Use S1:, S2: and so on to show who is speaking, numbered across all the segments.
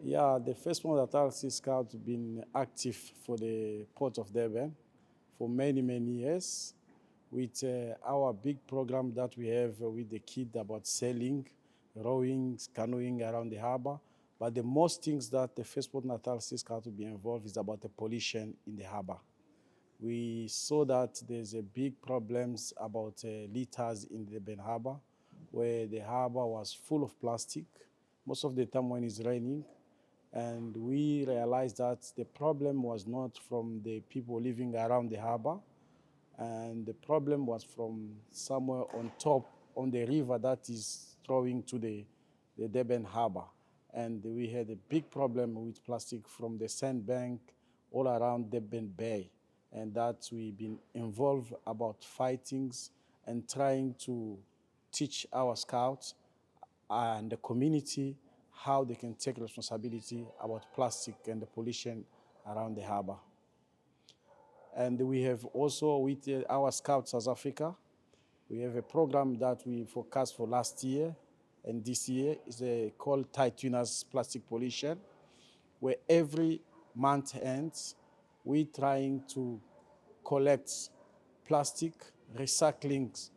S1: Yeah, the first one that RC Scout has been active for the Port of Durban for many, many years with our big program that we have with the kids about sailing, rowing, canoeing around the harbor. But the most things that the first Port Natal Scout to be involved is about the pollution in the harbor. We saw that there's a big problems about litters in the Ben Harbor, where the harbor was full of plastic most of the time when it's raining. And we realized that the problem was not from the people living around the harbor, and the problem was from somewhere on top on the river that is throwing to the Durban harbor. And we had a big problem with plastic from the sandbank all around Durban Bay. And that we've been involved about fightings and trying to teach our scouts and the community how they can take responsibility about plastic and the pollution around the harbor. And we have also with our Scouts South Africa, we have a program that we forecast for last year and this year is called Tight Winners Plastic Pollution, where every month ends, we're trying to collect plastic, recycling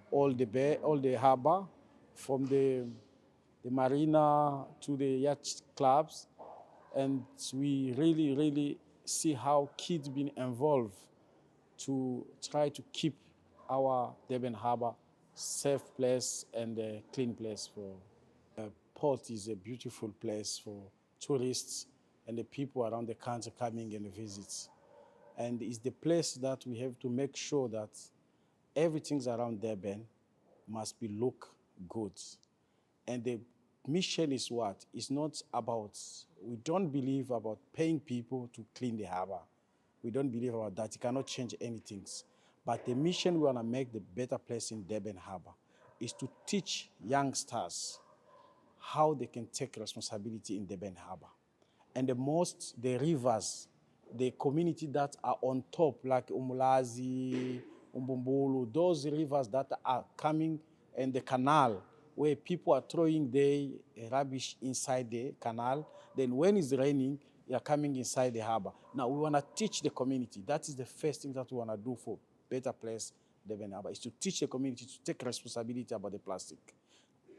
S1: all the harbor, from the marina to the yacht clubs, and we really, really see how kids been involved to try to keep our Durban Harbor safe place and a clean place for. Port is a beautiful place for tourists and the people around the country coming and visit. And it's the place that we have to make sure that everything's around Durban must be look good. And the mission is what? It's not about, we don't believe about paying people to clean the harbor. We don't believe about that. It cannot change anything. But the mission we want to make the better place in Durban Harbor is to teach youngsters how they can take responsibility in Durban Harbor. And the rivers, the community that are on top, like Umulazi, Umbumbulu, those rivers that are coming in the canal, where people are throwing their rubbish inside the canal. Then when it's raining, they are coming inside the harbor. Now we want to teach the community. That is the first thing that we want to do for better place, Durban Harbor, is to teach the community to take responsibility about the plastic.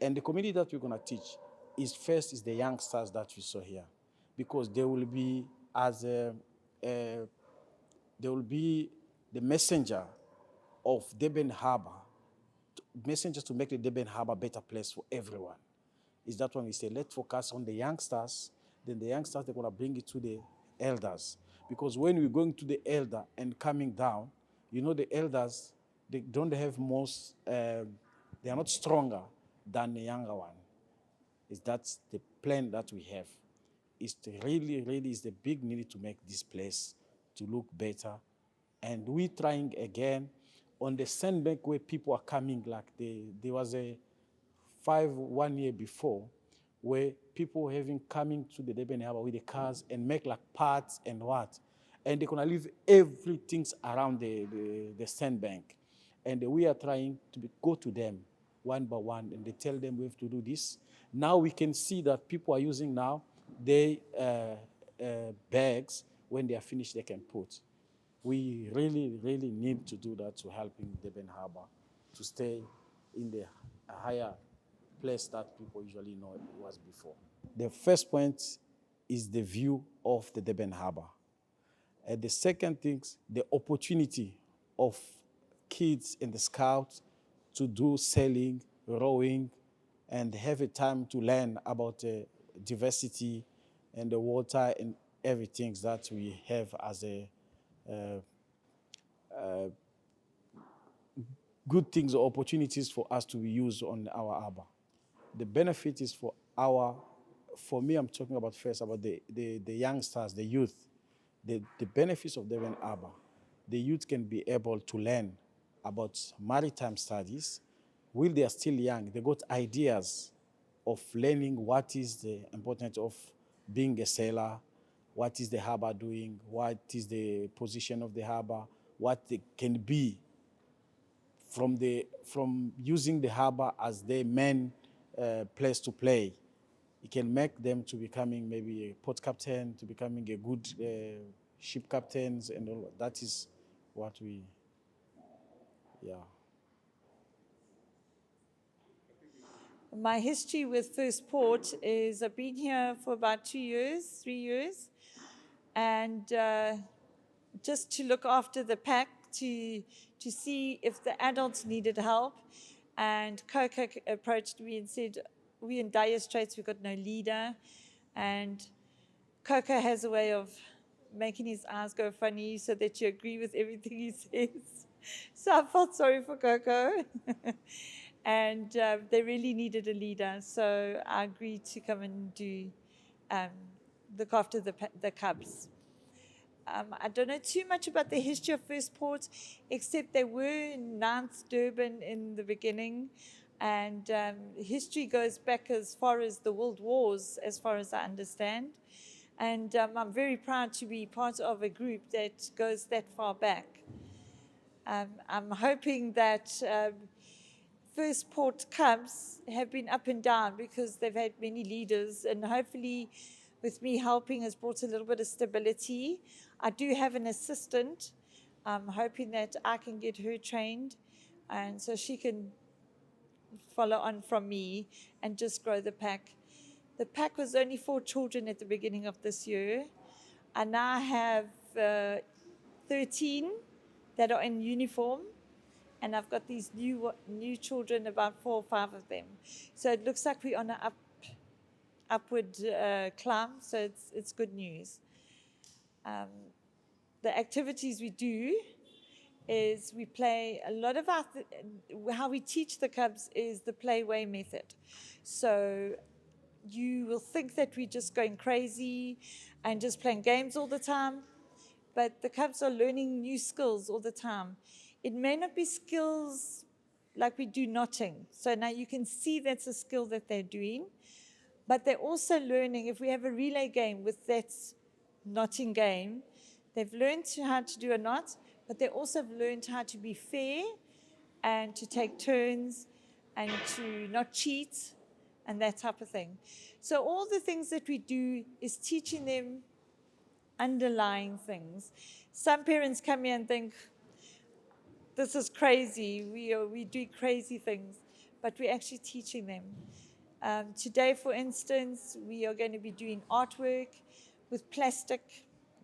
S1: And the community that we're going to teach is first is the youngsters that we saw here, because they will be they will be the messenger of Durban Harbor, messengers to make the Durban Harbor a better place for everyone. Is that when we say, let's focus on the youngsters, then the youngsters, they're going to bring it to the elders. Because when we're going to the elder and coming down, you know the elders, they don't have they are not stronger than the younger one. That's the plan that we have. Is to really, really is the big need to make this place to look better. And we're trying again on the sandbank where people are coming, like there was a 1 year before, where people having coming to the Durban Harbor with the cars and make like parts and what. And they're gonna leave everything around the sandbank. And we are trying to go to them one by one, and they tell them we have to do this. Now we can see that people are using now their bags. When they are finished, they can put. We really, really need to do that to helping Durban Harbor to stay in the higher place that people usually know it was before. The first point is the view of the Durban Harbor. And the second thing, the opportunity of kids in the Scouts to do sailing, rowing, and have a time to learn about diversity and the water and everything that we have as a good things or opportunities for us to use on our harbor. The benefit is for me, I'm talking about first about the youngsters, the youth, the benefits of Durban Harbor. The youth can be able to learn about maritime studies. While they are still young, they got ideas of learning what is the importance of being a sailor, what is the harbor doing, what is the position of the harbor, what they can be from using the harbor as their main place to play. it can make them to becoming maybe a port captain, to becoming a good ship captains and all. That is what we, yeah.
S2: My history with First Port is I've been here for about 2 years, 3 years, and just to look after the pack, to see if the adults needed help. And Coco approached me and said, we're in dire straits, we've got no leader. And Coco has a way of making his eyes go funny so that you agree with everything he says. So I felt sorry for Coco. And they really needed a leader. So I agreed to come and look after the cubs. I don't know too much about the history of First Port, except they were in 9th Durban in the beginning. And history goes back as far as the World Wars, as far as I understand. And I'm very proud to be part of a group that goes that far back. I'm hoping that First Port Cubs have been up and down because they've had many leaders, and hopefully with me helping has brought a little bit of stability. I do have an assistant. I'm hoping that I can get her trained, and so she can follow on from me and just grow the pack. The pack was only 4 children at the beginning of this year. I now have 13 that are in uniform, and I've got these new children, about 4 or 5 of them. So it looks like we're on an upward climb, so it's good news. The activities we do is we play a lot of how we teach the cubs is the play-way method. So you will think that we're just going crazy and just playing games all the time, but the cubs are learning new skills all the time. It may not be skills like we do knotting. So now you can see that's a skill that they're doing, but they're also learning. If we have a relay game with that knotting game, they've learned how to do a knot, but they also have learned how to be fair and to take turns and to not cheat and that type of thing. So all the things that we do is teaching them underlying things. Some parents come here and think, this is crazy, we do crazy things, but we're actually teaching them. Today, for instance, we are going to be doing artwork with plastic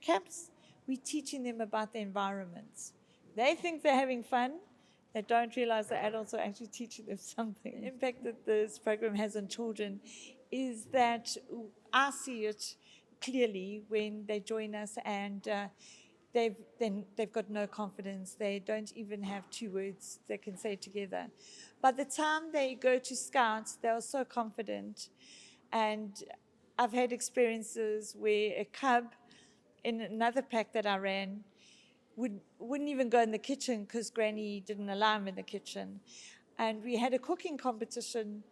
S2: caps. We're teaching them about the environment. They think they're having fun. They don't realize the adults are actually teaching them something. The impact that this program has on children is that I see it clearly when they join us, and they've got no confidence. They don't even have 2 words they can say together. By the time they go to Scouts, they are so confident. And I've had experiences where a cub in another pack that I ran wouldn't even go in the kitchen because Granny didn't allow him in the kitchen. And we had a cooking competition,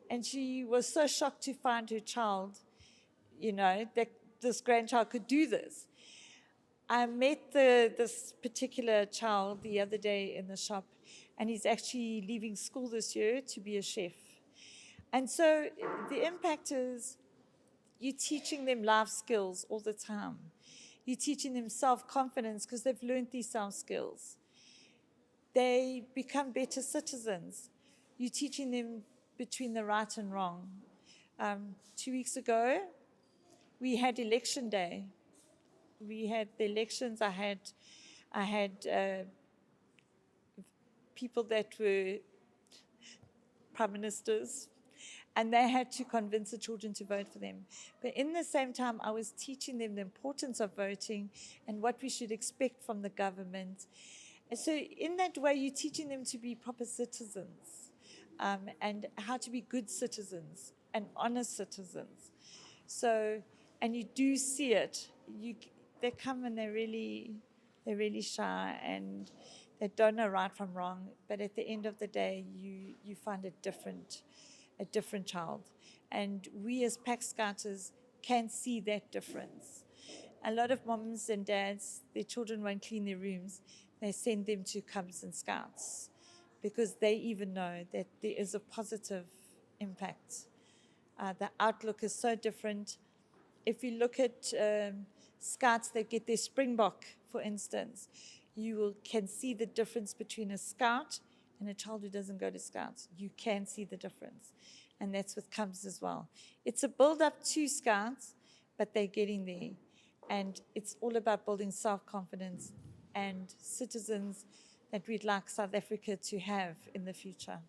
S2: and she was so shocked to find her child, that this grandchild could do this. I met this particular child the other day in the shop, and he's actually leaving school this year to be a chef. And so the impact is you're teaching them life skills all the time. You're teaching them self-confidence because they've learned these self skills. They become better citizens. You're teaching them between the right and wrong. 2 weeks ago, we had election day. We had the elections. I had people that were prime ministers, and they had to convince the children to vote for them. But in the same time, I was teaching them the importance of voting and what we should expect from the government. And so in that way, you're teaching them to be proper citizens, and how to be good citizens and honest citizens. So, and you do see it. They come and they're really shy and they don't know right from wrong. But at the end of the day, you find a different child. And we as Pack Scouters can see that difference. A lot of moms and dads, their children won't clean their rooms. They send them to Cubs and Scouts because they even know that there is a positive impact The outlook is so different. If you look at scouts that get their Springbok, for instance, can see the difference between a scout and a child who doesn't go to scouts. You can see the difference. And that's with Cubs as well. It's a build-up to scouts, but they're getting there. And it's all about building self-confidence and citizens that we'd like South Africa to have in the future.